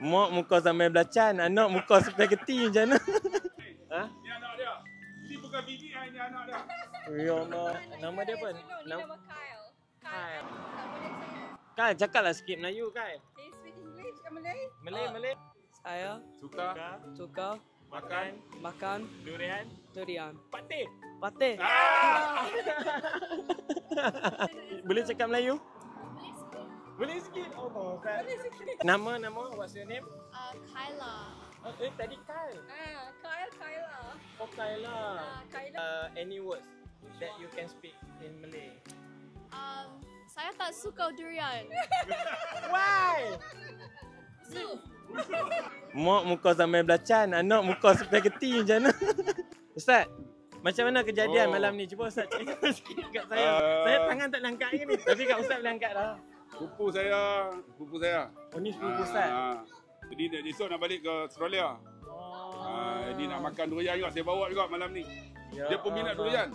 Mak muka sampai belacan, anak muka spaghetti macam mana? Ha? Ni anak dia. Ini bukan bini, ini anak dia. Ya Allah. Nama dia apa? Nama Kyle. Kyle. Tak boleh saya. Kyle, cakaplah sikit Melayu, Kyle. Can you speak English or Malay? Malay. Saya Suka suka makan makan Durian. durian. Patih. Patih. Boleh cakap Melayu? Boleh sikit. Oh, Kyle. Nama, what's your name? Kyla. Oh, tadi Kyle. Kyla. Oh, Kyla. Kyla. Any words that you can speak in Malay? Saya tak suka durian. Why? Su. Mak muka sampai belacan, anak muka spaghetti macam mana? Ustaz, macam mana kejadian malam ni? Cuba Ustaz cerita sikit kat saya. Saya tangan tak boleh angkat ni. Tapi kat Ustaz boleh angkat dah. Sepupu saya. Oh, ni sepupu Ustaz. Jadi esok nak balik ke Australia. Jadi nak makan durian juga. Saya bawa juga malam ni. Dia peminat durian.